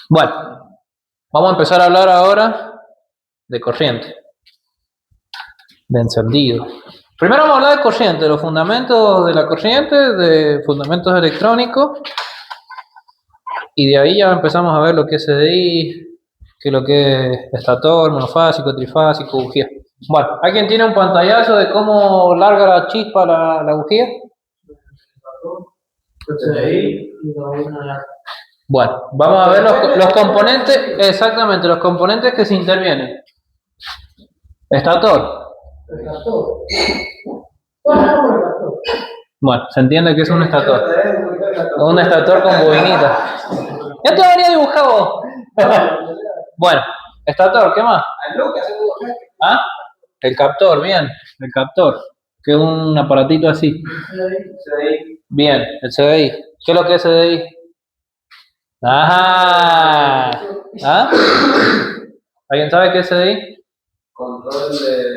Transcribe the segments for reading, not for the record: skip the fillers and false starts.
Bueno, vamos a empezar a hablar ahora de corriente, de encendido. Primero vamos a hablar de corriente, de los fundamentos de la corriente, de fundamentos electrónicos, y de ahí ya empezamos a ver lo que es CDI, que lo que es estator, monofásico, trifásico, bujía. Bueno, ¿alguien tiene un pantallazo de cómo larga la chispa la bujía? Bueno, vamos a ver los componentes, exactamente, los componentes que se intervienen. Estator. Bueno, se entiende que es un estator. Un estator con bobinita. Ya te venía dibujado. Bueno, estator, ¿qué más? ¿Ah? El captor, bien, el captor, que es un aparatito así. Bien, el CDI. ¿Qué es lo que es CDI? Ajá. ¿Ah? ¿Alguien sabe qué es CDI? Control de...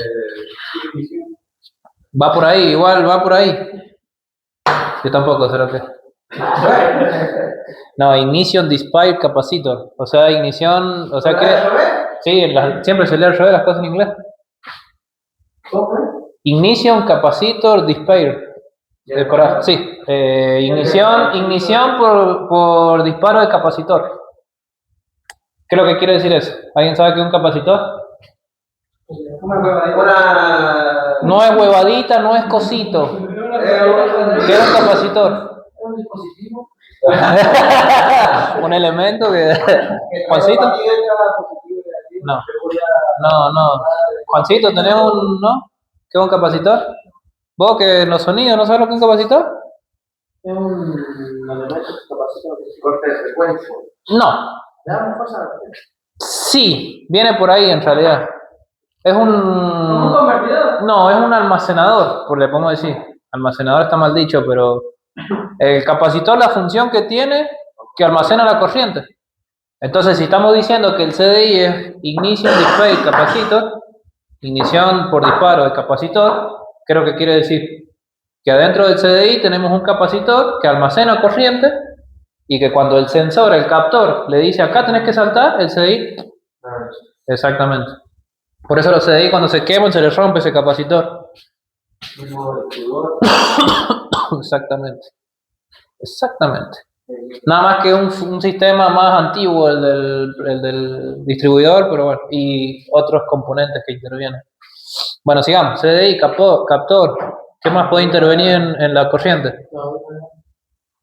Va por ahí, igual va por ahí. Yo tampoco sé lo que es. No, Ignition Display Capacitor. O sea, ignición, o sea que... Sí, siempre se lee al revés las cosas en inglés. Ignition Capacitor Display. Sí, ignición por disparo de capacitor. ¿Qué es lo que quiere decir eso? ¿Alguien sabe qué es un capacitor? No es huevadita, no es cosito. ¿Qué es un capacitor? Un dispositivo. Un elemento que... ¿Juancito? No. Juancito, ¿tenés un... no? ¿Qué es un capacitor? ¿Vos que en los sonidos no sabes lo que es un capacitor? Es un elemento capacitor que se corta de frecuencia. No. ¿Le damos cosa? Sí, viene por ahí en realidad. Es un... ¿Un convertidor? No, es un almacenador, por le podemos decir. Almacenador está mal dicho, pero el capacitor, la función que tiene, que almacena la corriente. Entonces, si estamos diciendo que el CDI es Ignition Display Capacitor, ignición por disparo de capacitor, ¿qué es lo que quiere decir? Que adentro del CDI tenemos un capacitor que almacena corriente y que cuando el sensor, el captor, le dice acá tenés que saltar, el CDI... Exactamente. Por eso los CDI cuando se queman se les rompe ese capacitor. Exactamente. Nada más que un sistema más antiguo, el del distribuidor, pero bueno, y otros componentes que intervienen. Bueno, sigamos. CDI, captor. ¿Qué más puede intervenir en la corriente?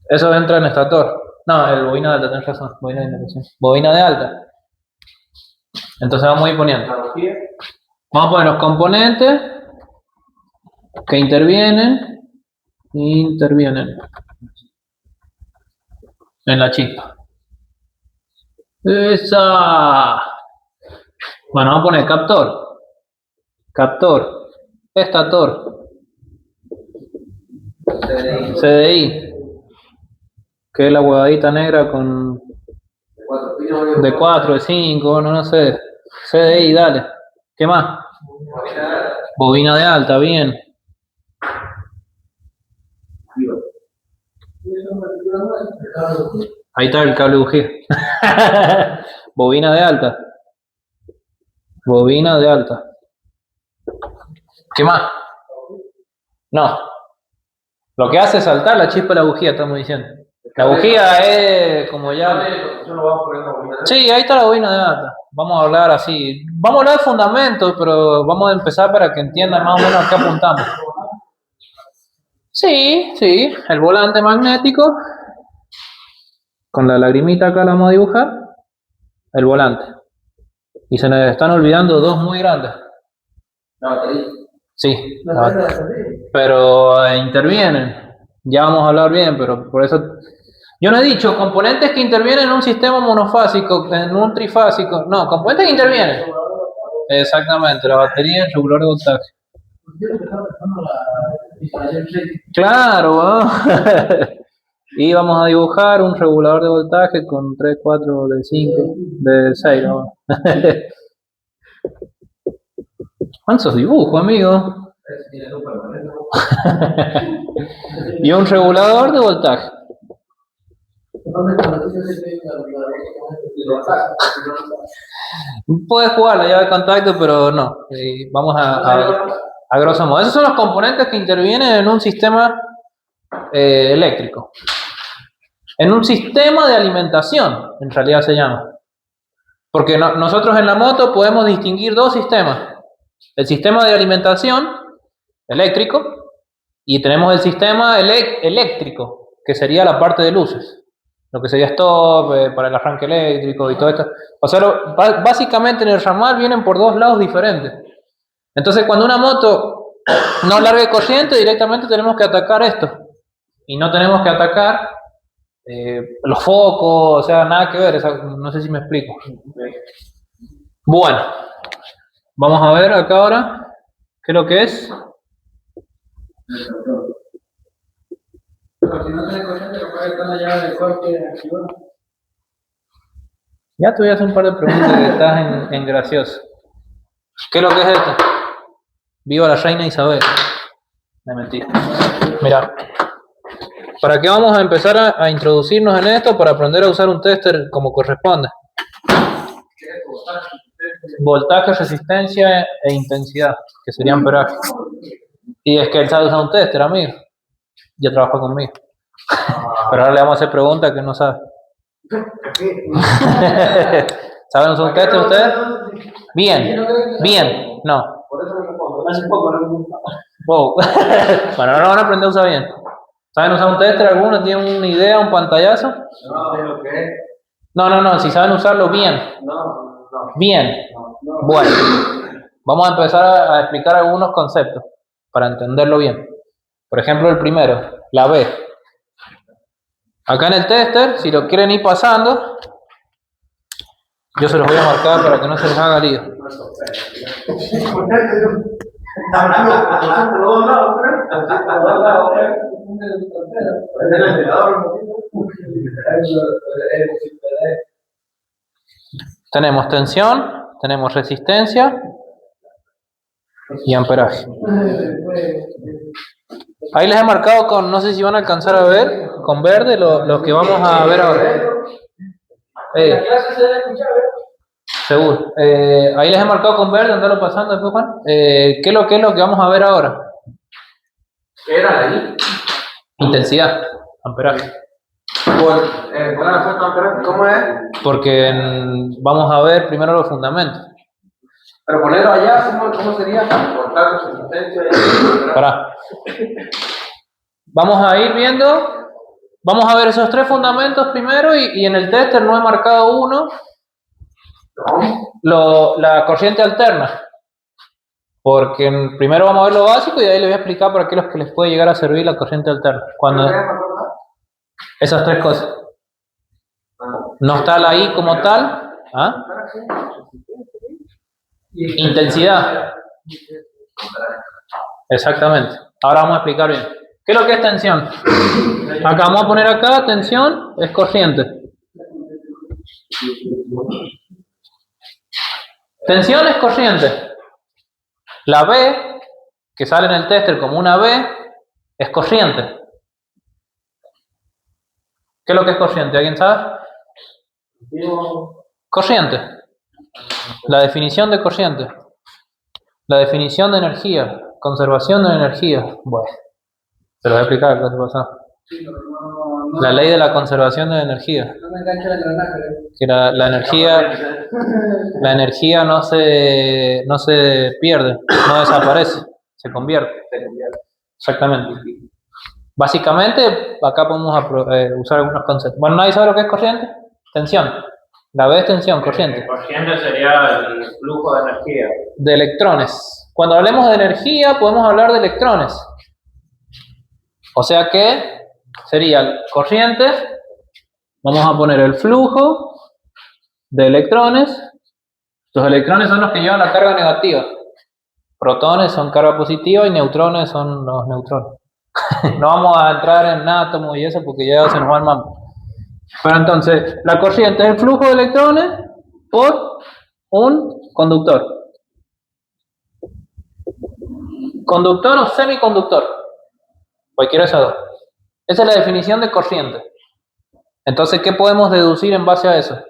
Eso entra en estator. No, el bobina de alta, tenés razón. Bobina de inducción. Bobina de alta. Entonces vamos a ir poniendo. Vamos a poner los componentes que intervienen en la chispa. ¡Esa! Bueno, vamos a poner captor, estator, CDI, que es la huevadita negra con de 4, de 5, bueno, no sé. CDI, dale. ¿Qué más? Bobina de alta, bien. Ahí está el cable bujía. Bobina de alta. Bobina de alta. ¿Qué más? No. Lo que hace saltar la chispa de la bujía, estamos diciendo. La bujía es como ya... Sí, ahí está la bobina de alta. Vamos a hablar así. Vamos a hablar de fundamentos, pero vamos a empezar para que entiendan más o menos a qué apuntamos. Sí, el volante magnético. Con la lagrimita acá la vamos a dibujar. El volante. Y se nos están olvidando dos muy grandes. La batería. Sí, pero intervienen. Ya vamos a hablar bien, pero por eso... Yo no he dicho componentes que intervienen en un sistema monofásico, en un trifásico. No, componentes que intervienen. Exactamente, la batería, el regulador de voltaje. Claro, ¿no? Y vamos a dibujar un regulador de voltaje con 3, 4, de 5, de 6, ¿no? ¿Cuántos dibujos, amigo? Y un regulador de voltaje. Puedes jugar la llave de contacto, pero no. Vamos a grosso modo. Esos son los componentes que intervienen en un sistema eléctrico. En un sistema de alimentación, en realidad se llama. Porque nosotros en la moto podemos distinguir dos sistemas. El sistema de alimentación eléctrico y tenemos el sistema eléctrico, que sería la parte de luces. Lo que sería stop, para el arranque eléctrico y todo esto. O sea, básicamente en el ramal vienen por dos lados diferentes. Entonces, cuando una moto no largue corriente, directamente tenemos que atacar esto. Y no tenemos que atacar los focos, o sea, nada que ver. No sé si me explico. Bueno, vamos a ver acá ahora qué es lo que es. Pero si no tiene corriente, lo puede estar la llave de corte activada. Ya te voy a hacer un par de preguntas que estás en gracioso. ¿Qué es lo que es esto? Viva la reina Isabel. Me mentí. Mira, ¿para qué vamos a empezar a introducirnos en esto? Para aprender a usar un tester como corresponde. Voltaje, resistencia e intensidad, que serían amperaje. Y es que él sabe usar un tester, amigo. Ya trabaja conmigo. Pero ahora le vamos a hacer preguntas que no sabe. ¿Saben usar un tester ustedes? Bien, bien, no. Por eso me pongo. Hace poco no. Wow. Bueno, ahora van a aprender a usar bien. ¿Saben usar un tester alguno? ¿Tienen una idea, un pantallazo? No sé lo que es. No, si saben usarlo bien. No. Bien. Bueno, vamos a empezar a explicar algunos conceptos para entenderlo bien. Por ejemplo, el primero, la B. Acá en el tester, si lo quieren ir pasando, yo se los voy a marcar para que no se les haga lío. Tenemos tensión, tenemos resistencia y amperaje. Ahí les he marcado con, no sé si van a alcanzar a ver, con verde lo que vamos a ver ahora. Seguro. Ahí les he marcado con verde, andalo pasando después, Juan. ¿Qué es lo que vamos a ver ahora? ¿Qué era ahí? Intensidad, amperaje. ¿Cómo es? Porque vamos a ver primero los fundamentos. Pero ponerlo allá, ¿cómo sería? Voltaje, resistencia y... Pará. Vamos a ir viendo, vamos a ver esos tres fundamentos primero y en el tester no he marcado uno, la corriente alterna. Porque primero vamos a ver lo básico y de ahí les voy a explicar para qué es lo que les puede llegar a servir la corriente alterna. Cuando esas tres cosas. No está la I como tal. ¿Ah? Intensidad. Exactamente. Ahora vamos a explicar bien. ¿Qué es lo que es tensión? Acá vamos a poner acá, tensión es corriente. Tensión es corriente. La B, que sale en el tester como una B, es corriente. ¿Qué es lo que es corriente? ¿Alguien sabe? Corriente. La definición de corriente. La definición de energía. Conservación de energía. Bueno, se lo voy a explicar la clase pasada. La ley de la conservación de energía. Que la energía no se pierde, no desaparece, se convierte. Exactamente. Básicamente, acá podemos usar algunos conceptos. Bueno, ¿nadie sabe lo que es corriente? Tensión. La B es tensión, corriente. Corriente sería el flujo de energía. De electrones. Cuando hablemos de energía, podemos hablar de electrones. O sea que sería corriente. Vamos a poner el flujo de electrones. Los electrones son los que llevan la carga negativa. Protones son carga positiva y neutrones son los neutrones. No vamos a entrar en átomos y eso porque ya se nos va el mambo. Pero entonces, la corriente es el flujo de electrones por un conductor. Conductor o semiconductor. Cualquiera de esas dos. Esa es la definición de corriente. Entonces, ¿qué podemos deducir en base a eso?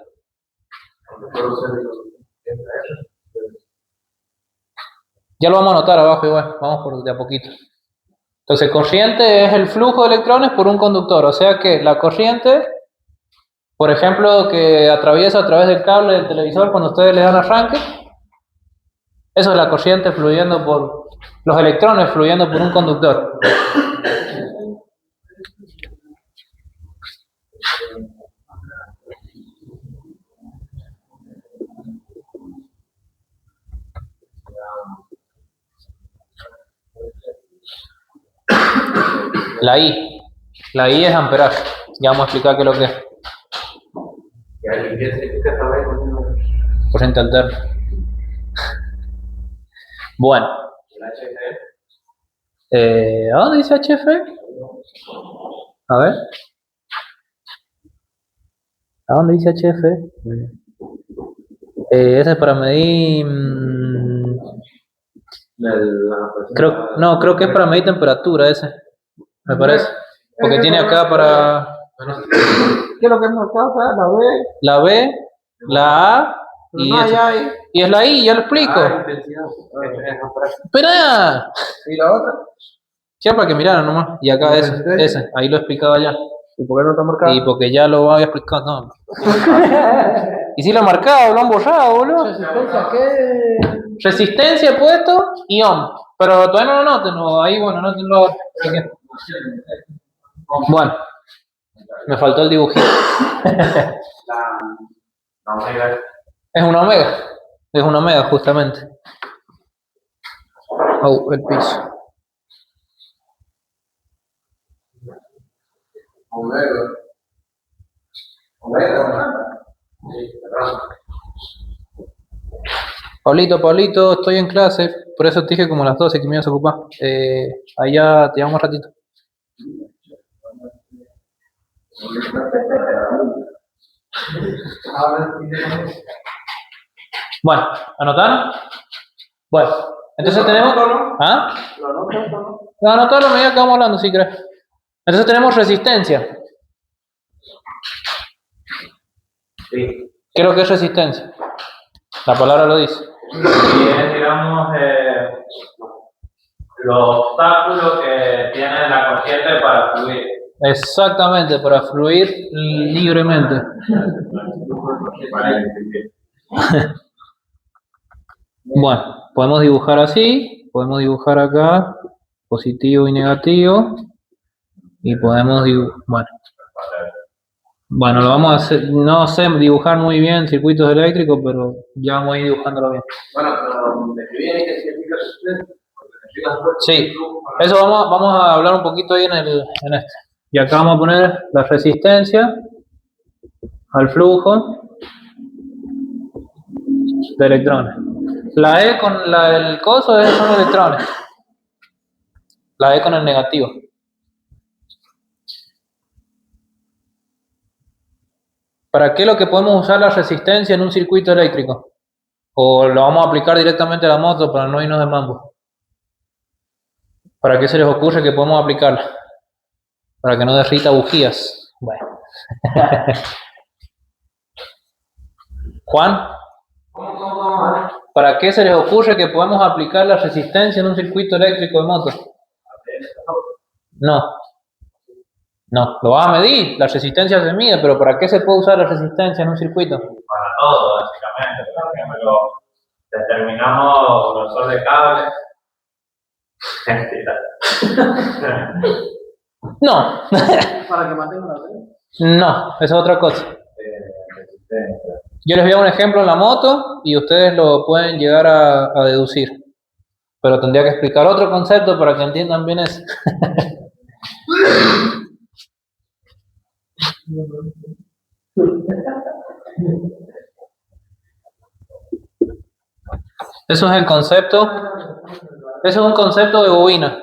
Ya lo vamos a anotar abajo igual, vamos por de a poquito. Entonces, corriente es el flujo de electrones por un conductor, o sea que la corriente, por ejemplo, que atraviesa a través del cable del televisor cuando ustedes le dan arranque, eso es la corriente fluyendo por los electrones fluyendo por un conductor. La I es amperaje. Ya vamos a explicar qué es lo que es. Corriente alterna. Bueno. ¿A dónde dice HF? A ver. ¿A dónde dice HF? Ese es para medir. Creo que es para medir temperatura ese. Me parece. Porque tiene acá para. ¿Qué es lo que hemos marcado acá? La B, la A y es la I, ya lo explico. Espera. ¿Y la otra? Sí, para que miraran nomás. Y acá ese, ahí lo he explicado ya. ¿Y por qué no está marcado? Y porque ya lo había explicado, no. Y si lo han marcado, lo han borrado, boludo. ¿Resistencia qué? Resistencia he puesto y ohm. Pero todavía no lo noten, no, ahí bueno, notenlo. Bueno, me faltó el dibujito. La omega. Es una omega justamente. Oh, el piso. Omega. Paulito, estoy en clase, por eso te dije como a las 12 que me ibas a ocupar. Allá te llamo un ratito. Bueno, ¿anotaron? Bueno, entonces tenemos... ¿Ah? Lo anotaron a medida que vamos hablando, si crees. Entonces tenemos resistencia. Sí. ¿Qué es lo que es resistencia? La palabra lo dice. Y es, digamos, los obstáculos que tiene la corriente para fluir. Exactamente, para fluir libremente. Bueno, podemos dibujar así, podemos dibujar acá positivo y negativo y podemos dibujar, bueno, lo vamos a hacer, no sé dibujar muy bien circuitos eléctricos, pero ya vamos a ir dibujándolo bien. Bueno, pero describí ahí que significa resistencia. Sí, eso vamos a hablar un poquito ahí en este. Y acá vamos a poner la resistencia al flujo de electrones. La E con el coso son electrones. La E con el negativo. ¿Para qué es lo que podemos usar la resistencia en un circuito eléctrico? ¿O lo vamos a aplicar directamente a la moto para no irnos de mambo? ¿Para qué se les ocurre que podemos aplicarla? Para que no derrita bujías. Bueno. Juan, ¿para qué se les ocurre que podemos aplicar la resistencia en un circuito eléctrico de moto? No, lo vas a medir, la resistencia se mide, pero ¿para qué se puede usar la resistencia en un circuito? Para todo, básicamente. Por ejemplo, determinamos grosor de cable. No. Para que mantenga la red. No, eso es otra cosa. Yo les voy a dar un ejemplo en la moto y ustedes lo pueden llegar a deducir. Pero tendría que explicar otro concepto para que entiendan bien eso. Eso es el concepto. Eso es un concepto de bobina.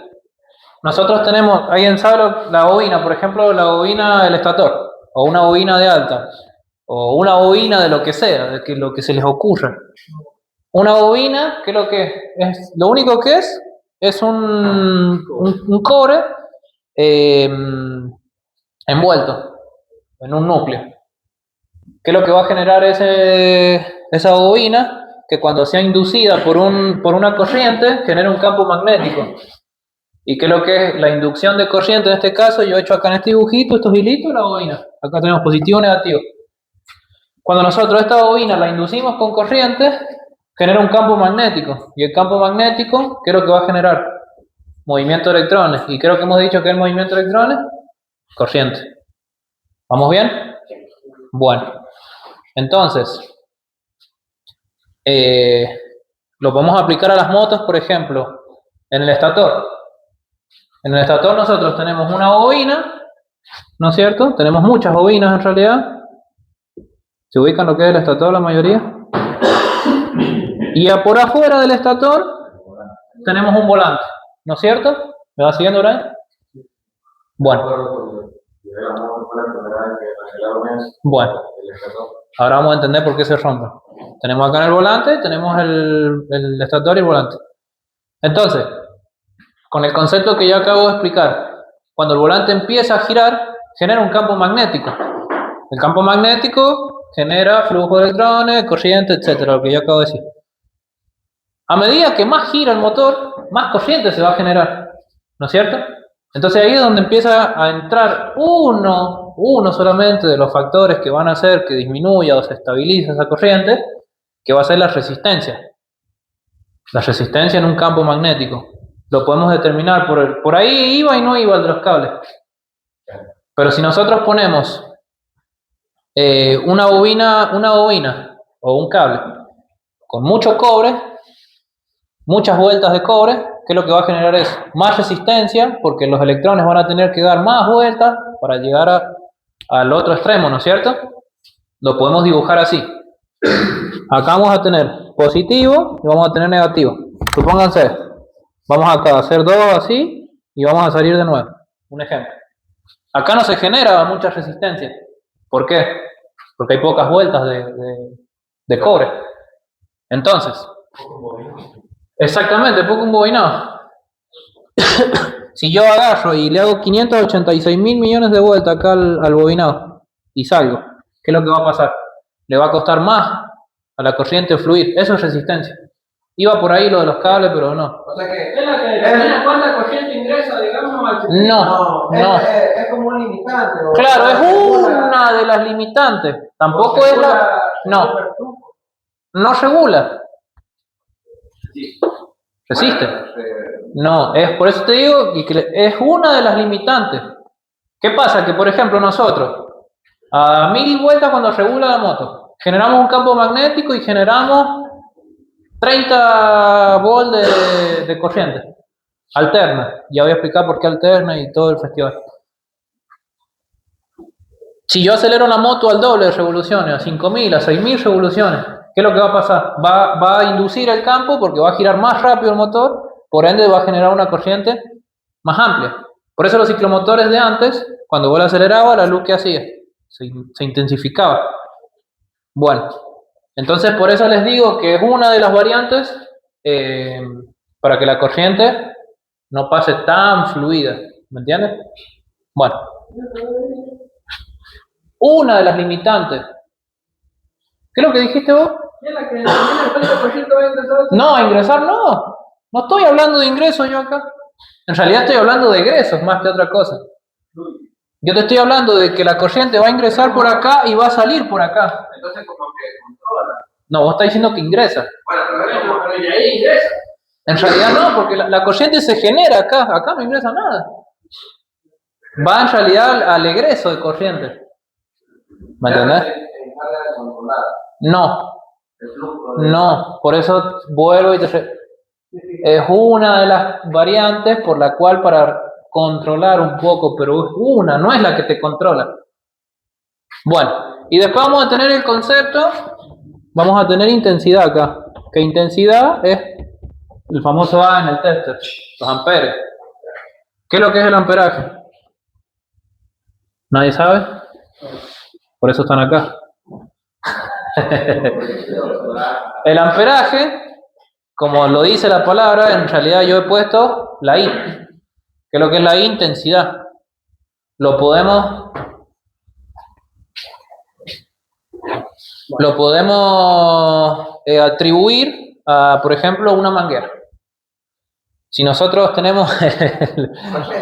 Nosotros tenemos, ¿alguien sabe la bobina? Por ejemplo, la bobina del estator, o una bobina de alta, o una bobina de lo que sea, de lo que se les ocurra. Una bobina, ¿qué es lo que es? Lo único que es un cobre envuelto. en un núcleo. ¿Qué es lo que va a generar esa bobina? Que cuando sea inducida por una corriente, genera un campo magnético. ¿Y qué es lo que es la inducción de corriente en este caso? Yo he hecho acá en este dibujito, estos hilitos, la bobina. Acá tenemos positivo y negativo. Cuando nosotros esta bobina la inducimos con corriente, genera un campo magnético. Y el campo magnético, ¿qué es lo que va a generar? Movimiento de electrones. ¿Y qué es lo que hemos dicho que es el movimiento de electrones? Corriente. ¿Vamos bien? Bueno. Entonces, lo podemos aplicar a las motos, por ejemplo, en el estator. En el estator nosotros tenemos una bobina, ¿no es cierto? Tenemos muchas bobinas en realidad. ¿Se ubican lo que es el estator la mayoría? Y por afuera del estator tenemos un volante, ¿no es cierto? ¿Me va siguiendo, Brian? Bueno. Bueno. Ahora vamos a entender por qué se rompe. Tenemos acá en el volante, tenemos el estator y el volante. Entonces, con el concepto que yo acabo de explicar, cuando el volante empieza a girar, genera un campo magnético. El campo magnético genera flujo de electrones, corriente, etcétera, lo que yo acabo de decir. A medida que más gira el motor, más corriente se va a generar, ¿no es cierto? Entonces ahí es donde empieza a entrar uno solamente de los factores que van a hacer que disminuya o se estabilice esa corriente, que va a ser la resistencia. La resistencia en un campo magnético. Lo podemos determinar por ahí iba y no iba el de los cables. Pero si nosotros ponemos una bobina o un cable con mucho cobre, muchas vueltas de cobre, ¿qué es lo que va a generar? Es más resistencia, porque los electrones van a tener que dar más vueltas para llegar al otro extremo, ¿no es cierto? Lo podemos dibujar así. Acá vamos a tener positivo y vamos a tener negativo. Supónganse, vamos acá a hacer dos así y vamos a salir de nuevo. Un ejemplo. Acá no se genera mucha resistencia. ¿Por qué? Porque hay pocas vueltas de cobre. Entonces, exactamente, poco embobinado. Si yo agarro y le hago 586 mil millones de vueltas acá al bobinado y salgo, ¿qué es lo que va a pasar? Le va a costar más a la corriente fluir. Eso es resistencia. Iba por ahí lo de los cables, pero no. O sea que es la que determina cuánta corriente ingresa, digamos, al sistema. No. Es como un limitante. Claro, es una de las limitantes. Tampoco es la... No regula. Resiste. No, es por eso te digo que es una de las limitantes. ¿Qué pasa? Que por ejemplo nosotros a 1000 vueltas cuando regula la moto generamos un campo magnético y generamos 30 volts de corriente alterna. Ya voy a explicar por qué alterna y todo el festival. Si yo acelero la moto al doble de revoluciones, a 5000, a 6000 revoluciones, ¿qué es lo que va a pasar? Va a inducir el campo porque va a girar más rápido el motor, por ende va a generar una corriente más amplia. Por eso los ciclomotores de antes, cuando vos la acelerabas, la luz que hacía, se intensificaba. Bueno, entonces por eso les digo que es una de las variantes para que la corriente no pase tan fluida, ¿me entiendes? Bueno, una de las limitantes. ¿Qué es lo que dijiste vos? No, ingresar no. No estoy hablando de ingresos yo acá. En realidad estoy hablando de egresos más que otra cosa. Yo te estoy hablando de que la corriente va a ingresar por acá y va a salir por acá. Entonces como que controla. No, vos estás diciendo que ingresa. Bueno, pero de ahí ingresa. En realidad no, porque la corriente se genera acá. Acá no ingresa nada. Va en realidad al egreso de corriente. ¿Me entendés? No, por eso vuelvo y es una de las variantes por la cual para controlar un poco, pero es una, no es la que te controla. Bueno, y después vamos a tener el concepto, vamos a tener intensidad acá, que intensidad es el famoso A en el tester, los amperes. ¿Qué es lo que es el amperaje? ¿Nadie sabe? Por eso están acá. El amperaje, como lo dice la palabra, en realidad yo he puesto la I, que es lo que es la intensidad. Lo podemos lo podemos atribuir a, por ejemplo, una manguera. Si nosotros tenemos,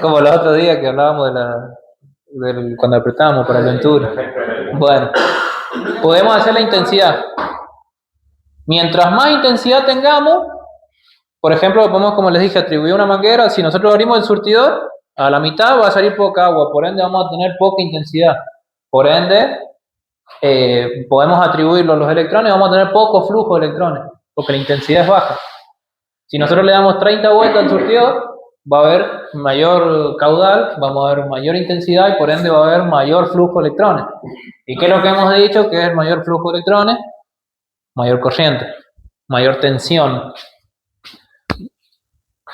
como los otros días que hablábamos cuando apretábamos para la aventura, bueno, podemos hacer la intensidad. Mientras más intensidad tengamos, por ejemplo, podemos, como les dije, atribuir una manguera. Si nosotros abrimos el surtidor, a la mitad va a salir poca agua, por ende vamos a tener poca intensidad. Por ende, podemos atribuirlo a los electrones, vamos a tener poco flujo de electrones, porque la intensidad es baja. Si nosotros le damos 30 vueltas al surtidor, va a haber mayor caudal, vamos a ver mayor intensidad y por ende va a haber mayor flujo de electrones. ¿Y qué es lo que hemos dicho? Que es el mayor flujo de electrones, mayor corriente, mayor tensión.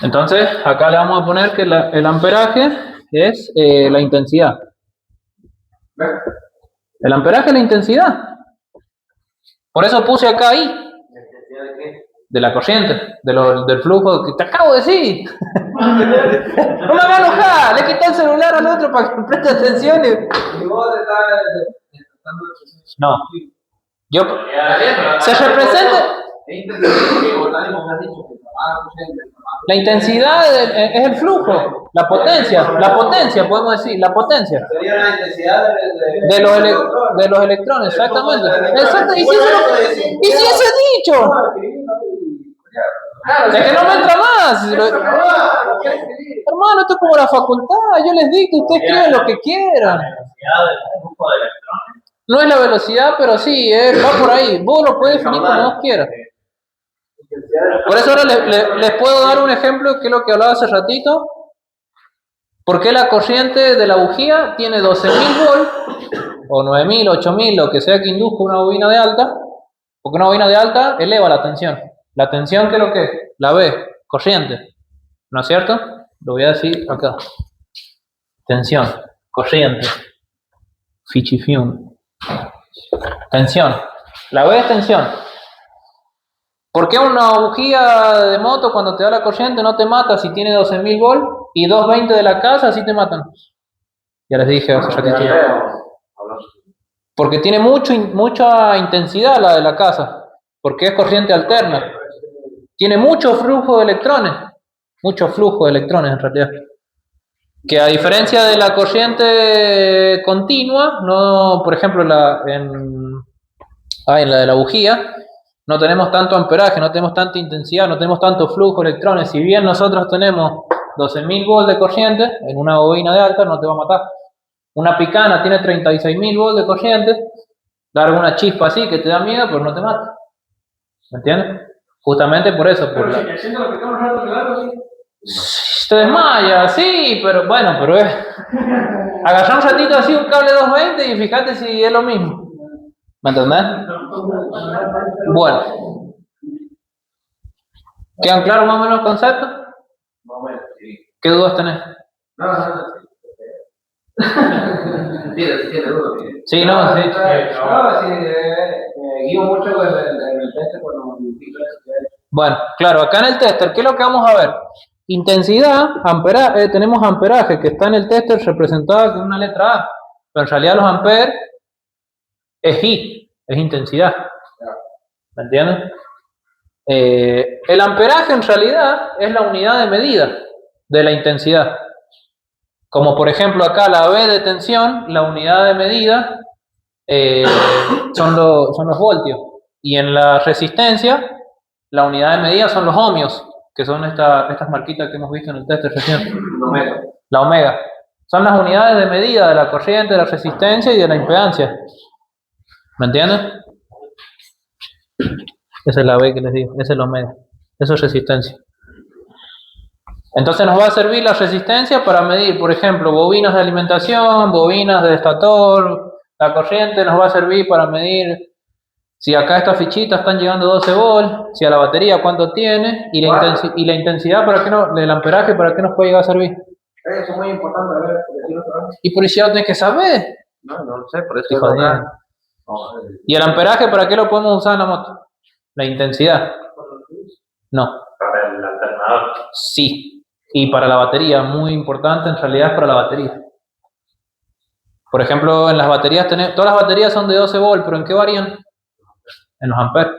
Entonces, acá le vamos a poner que el amperaje es la intensidad. El amperaje es la intensidad. Por eso puse acá ahí. ¿Intensidad de qué? De la corriente, del flujo que te acabo de decir. No me voy a enojar, le quité el celular al otro para que preste atención. Y vos estás intentando... No. Yo, se representa... La intensidad es el flujo, la potencia, podemos decir, la potencia. Sería la intensidad de los electrones, exactamente. Exacto. ¿Y si eso he dicho? Es que no me entra más. Hermano, esto es como la facultad, yo les dicto, ustedes escriben lo que quieran. La velocidad del flujo de electrones. No es la velocidad, pero sí, va por ahí. Vos lo puedes definir como vos quieras. Por eso ahora les puedo dar un ejemplo que es lo que hablaba hace ratito. ¿Por qué la corriente de la bujía tiene 12.000 volts, o 9.000, 8.000, lo que sea que induzca una bobina de alta? Porque una bobina de alta eleva la tensión. La tensión, ¿qué es lo que es? La B, corriente. ¿No es cierto? Lo voy a decir acá. Tensión, corriente, fichifium. Tensión. La B es tensión. ¿Por qué una bujía de moto cuando te da la corriente no te mata si tiene 12.000 volts y 220 de la casa sí te matan? Ya les dije hace ratito. Porque tiene mucha intensidad la de la casa, porque es corriente alterna. Tiene mucho flujo de electrones en realidad. Que a diferencia de la corriente continua, no, por ejemplo, en la de la bujía, no tenemos tanto amperaje, no tenemos tanta intensidad, no tenemos tanto flujo de electrones. Si bien nosotros tenemos 12.000 volts de corriente, en una bobina de alta no te va a matar. Una picana tiene 36.000 volts de corriente, larga una chispa así que te da miedo, pero no te mata. ¿Me entiendes? Justamente por eso. Por la... Te desmaya, sí, pero bueno, pero es... Agarrar un ratito así un cable 220 y fíjate si es lo mismo. ¿Me entendés? Bueno. ¿Quedan claros más o menos los conceptos? Más o menos, sí. ¿Qué dudas tenés? No. Tiene dudas. Sí, no, sí. No, sí, guío mucho en el tester cuando Bueno, claro, acá en el tester, ¿qué es lo que vamos a ver? Intensidad, tenemos amperaje que está en el tester representado con una letra A, pero en realidad los amperes es I, es intensidad. ¿Me entiendes? El amperaje en realidad es la unidad de medida de la intensidad. Como por ejemplo acá la B de tensión, la unidad de medida son los voltios. Y en la resistencia, la unidad de medida son los ohmios, que son estas marquitas que hemos visto en el test recién. La omega. Son las unidades de medida de la corriente, de la resistencia y de la impedancia. ¿Me entienden? Esa es la B que les digo, esa es la omega. Eso es resistencia. Entonces nos va a servir la resistencia para medir, por ejemplo, bobinas de alimentación, bobinas de estator. La corriente nos va a servir para medir si acá estas fichitas están llegando a 12 volts, si a la batería cuánto tiene, y la intensidad, para qué no, el amperaje, para qué nos puede llegar a servir. Eso es muy importante, a ver, y por eso ya lo tenés que saber. No lo sé, por eso Hijo de... ¿Y el amperaje para qué lo podemos usar en la moto? La intensidad. No. Para el alternador. Sí. Y para la batería, muy importante en realidad es para la batería. Por ejemplo, en las baterías todas las baterías son de 12 volts, pero ¿en qué varían? en los amperes.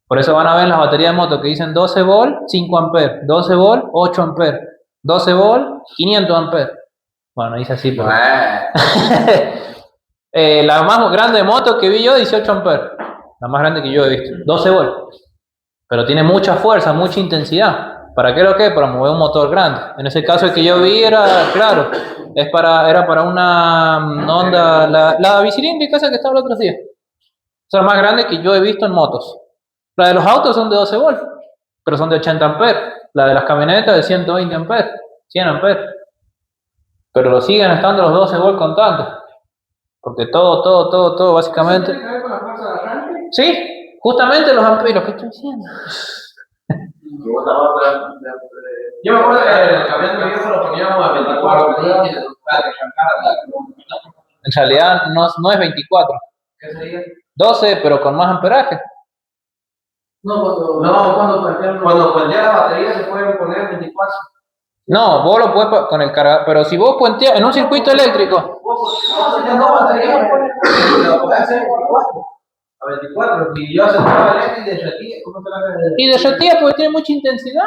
Por eso van a ver en las baterías de moto que dicen 12 volt, 5 amperes, 12 volt, 8 amperes, 12 volt, 500 amperes. Bueno, dice así, pero... la más grande de moto que vi yo, 18 amperes. La más grande que yo he visto, 12 volt. Pero tiene mucha fuerza, mucha intensidad. ¿Para qué lo que? Para mover un motor grande. En ese caso el que yo vi era, claro, era para una Honda, la bicilíndrica esa que estaba el otro día. O sea, la más grande que yo he visto en motos. La de los autos son de 12 volt, pero son de 80 amperes. La de las camionetas de 120 amperes, 100 amperes. Pero lo siguen estando los 12 volt contantes. Porque todo, básicamente... ¿Tiene que ver con la fuerza de arranque? Sí, justamente los amperes, ¿qué estoy diciendo? Yo me acuerdo que el camión de mi viejo lo poníamos a 24 para que En realidad no es 24. ¿Qué sería? 12, pero con más amperaje. Cuando prendía la batería se pueden poner 24. No, vos lo puedes con el cargador, pero si vos puenteas en un circuito eléctrico. Lo puedes hacer a 24. Si yo aceptaba el y de retira, ¿cómo te la haces? Y derretía porque tiene mucha intensidad.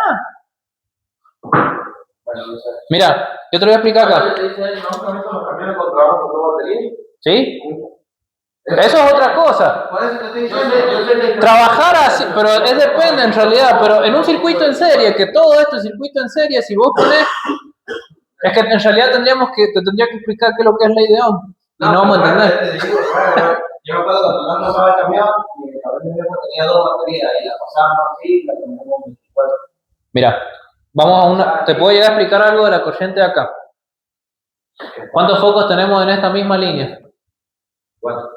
Mira, yo te lo voy a explicar acá. ¿Sí? Eso es otra cosa. Trabajar así, pero es depende en realidad, pero en un circuito en serie, que todo esto es circuito en serie, si vos pones, es que en realidad te tendría que explicar qué es lo que es ley de Ohm, y no vamos a entender. Yo me acuerdo cuando no pasaba el camión, y el camión de mi viejo tenía 2 baterías, y la pasábamos así, y la poníamos 24. Mira, te puedo llegar a explicar algo de la corriente de acá. ¿Cuántos focos tenemos en esta misma línea?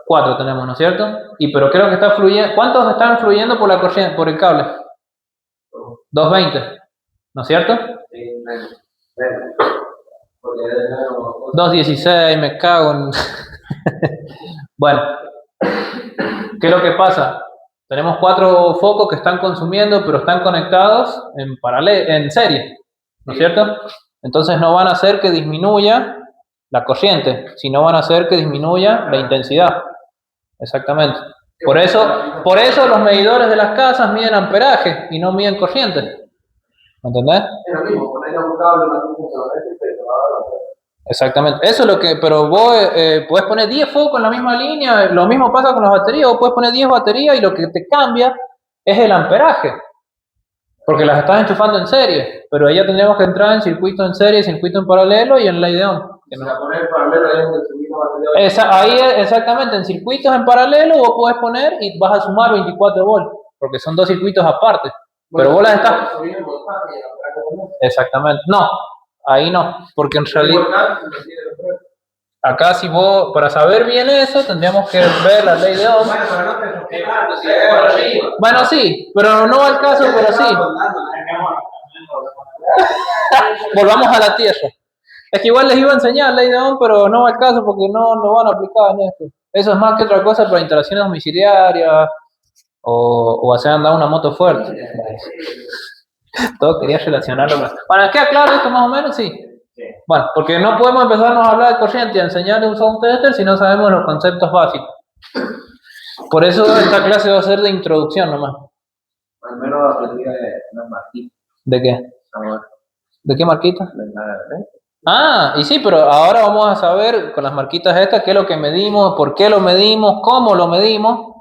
4 tenemos, ¿no es cierto? Pero ¿qué es lo que está fluyendo? ¿Cuántos están fluyendo por la corriente, por el cable? 220, ¿no es cierto? Sí, menos. 216, me cago en... Bueno, ¿qué es lo que pasa? Tenemos 4 focos que están consumiendo, pero están conectados en serie, ¿no es cierto? Entonces no van a hacer que disminuya la corriente, sino van a hacer que disminuya la intensidad. Exactamente. Por eso los medidores de las casas miden amperaje y no miden corriente. ¿Entendés? Es lo mismo, poner un cable, una Exactamente. Eso es lo que, pero vos podés poner 10 focos en la misma línea, lo mismo pasa con las baterías, vos podés poner 10 baterías y lo que te cambia es el amperaje, porque las estás enchufando en serie, pero ahí ya tendríamos que entrar en circuito en serie, circuito en paralelo y en ley de Ohm. poner en paralelo es donde subimos batería. Ahí exactamente, en circuitos en paralelo vos podés poner y vas a sumar 24 volts, porque son 2 circuitos aparte, pero vos las estás... Exactamente, no. Ahí no, porque en realidad acá si vos, para saber bien eso, tendríamos que ver la ley de Ohm. Bueno, sí, pero no al caso, pero sí. Volvamos a la Tierra. Es que igual les iba a enseñar la ley de Ohm, pero no al caso porque no van a aplicar en esto. Eso es más que otra cosa para instalaciones domiciliarias o hacer andar una moto fuerte. Todo quería relacionarlo con... Bueno, ¿queda claro esto más o menos? Sí. Bueno, porque no podemos empezarnos a hablar de corriente y a enseñarle un sound tester si no sabemos los conceptos básicos. Por eso esta clase va a ser de introducción nomás. Al menos aprendí una marquita. ¿De qué? ¿De qué marquita? Y sí, pero ahora vamos a saber con las marquitas estas qué es lo que medimos, por qué lo medimos, cómo lo medimos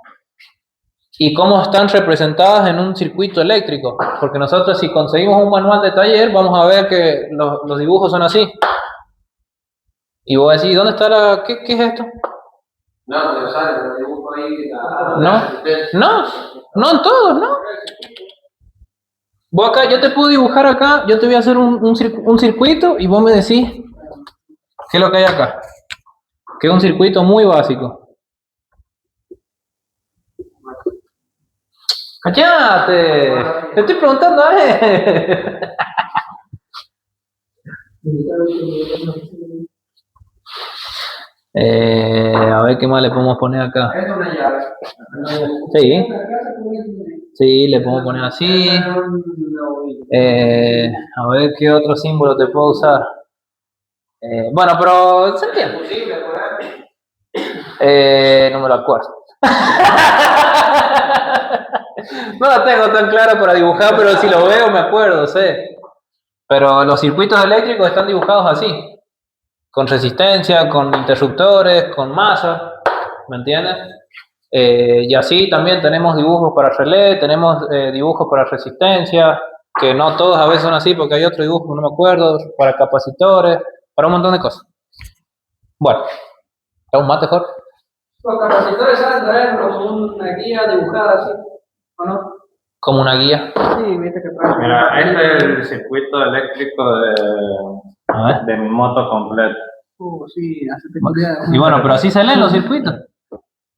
y cómo están representadas en un circuito eléctrico. Porque nosotros si conseguimos un manual de taller vamos a ver que los dibujos son así. Y vos decís, ¿dónde está qué es esto? No, pero sabes, lo dibujo ahí. No en todos, ¿no? Vos acá, yo te puedo dibujar acá, yo te voy a hacer un circuito y vos me decís qué es lo que hay acá. Que es un circuito muy básico. ¡Cállate! Te estoy preguntando a él. A ver qué más le podemos poner acá. Es una llave. Sí. Sí, le podemos poner así. A ver qué otro símbolo te puedo usar. Bueno, pero ¿se entiende? No me lo acuerdo. No la tengo tan clara para dibujar, pero si lo veo me acuerdo, sé. Pero los circuitos eléctricos están dibujados así, con resistencia, con interruptores, con masa, ¿me entiendes? Y así también tenemos dibujos para relé, tenemos dibujos para resistencia, que no todos a veces son así porque hay otro dibujo que no me acuerdo, para capacitores, para un montón de cosas. Bueno, ¿está un mate, Jorge? Los capacitores saben traer como una guía dibujada así, ¿o no? Como una guía. Sí, viste que trae. Mira, este es el circuito eléctrico A ver. de mi moto completo. Sí, hace peculiar. Y bueno, pero así se leen los circuitos.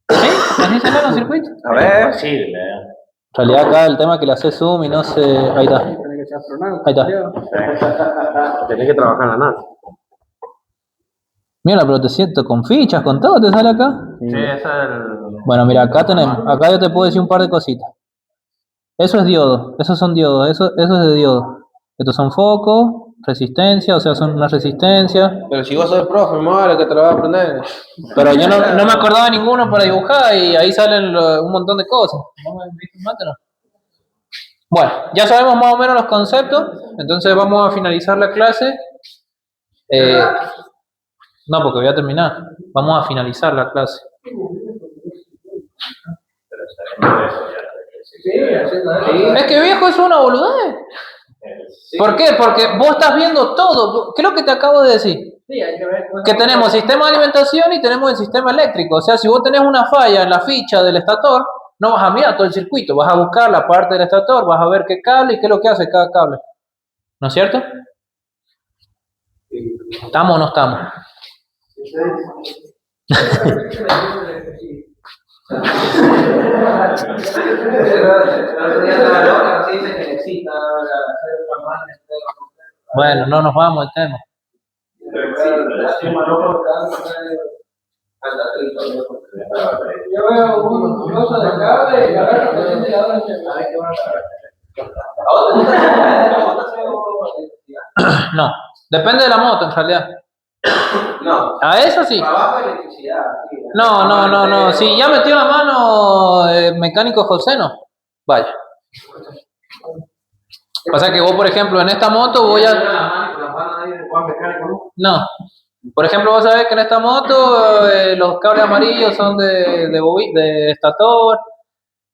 ¿Sí? Así se leen los circuitos. A ver. Posible, En realidad acá el tema es que le hace zoom y no se... Ahí está. Tiene que ser astronauta. Ahí está. ¿eh? Tenés que trabajar en la NASA. Mira, pero te siento con fichas, con todo, ¿te sale acá? Sí, ese es el... Bueno, mira, acá tenemos. Acá yo te puedo decir un par de cositas. Eso es diodo, esos son diodos, eso es de diodo. Estos son focos, resistencia, o sea, son una resistencia. Pero si vos sos el profe, madre, que te lo vas a aprender. Pero yo no me acordaba ninguno para dibujar y ahí salen un montón de cosas. ¿No me viste un mate, no? Bueno, ya sabemos más o menos los conceptos, entonces vamos a finalizar la clase. No, porque voy a terminar. Vamos a finalizar la clase. Es que viejo es una boludez. ¿Por qué? Porque vos estás viendo todo. ¿Qué es lo que te acabo de decir? Sí, hay que ver. Que tenemos sistema de alimentación y tenemos el sistema eléctrico. O sea, si vos tenés una falla en la ficha del estator, no vas a mirar todo el circuito, vas a buscar la parte del estator, vas a ver qué cable y qué es lo que hace cada cable. ¿No es cierto? ¿Estamos o no estamos? Bueno, no nos vamos del tema. Yo veo un trozo de cable y agarro la gente y la doy No, depende de la moto en realidad. No. A eso sí. Trabajo de electricidad. Sí. No. Si ya metió la mano mecánico José, no. Vaya. Pasa que vos, por ejemplo, en esta moto voy a... No. Por ejemplo, vos sabés que en esta moto los cables amarillos son de estator,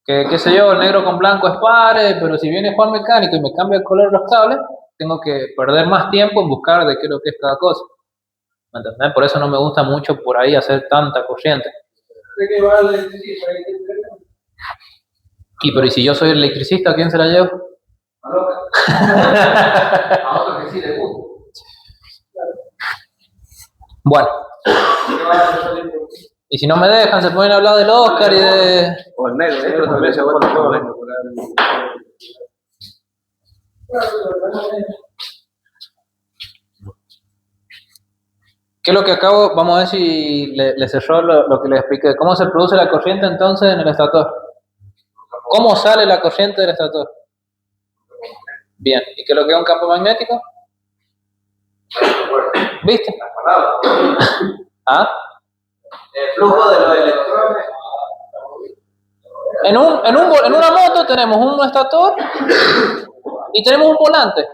que qué sé yo, el negro con blanco es pare, pero si viene Juan Mecánico y me cambia el color de los cables, tengo que perder más tiempo en buscar de qué es lo que es cada cosa. ¿Me entendés? Por eso no me gusta mucho por ahí hacer tanta corriente. Y pero ¿y si yo soy el electricista, ¿a quién se la llevo? A otro que sí le gusta. Bueno. Y si no me dejan, se pueden hablar del Oscar y de... O el negro, esto también se ha vuelto todo negro. ¿Qué es lo que acabo? Vamos a ver si le cerró lo que les expliqué. ¿Cómo se produce la corriente entonces en el estator? ¿Cómo sale la corriente del estator? Bien. ¿Y qué es lo que es un campo magnético? ¿Viste? ¿Ah? El flujo de los electrones. En una moto tenemos un estator y tenemos un volante.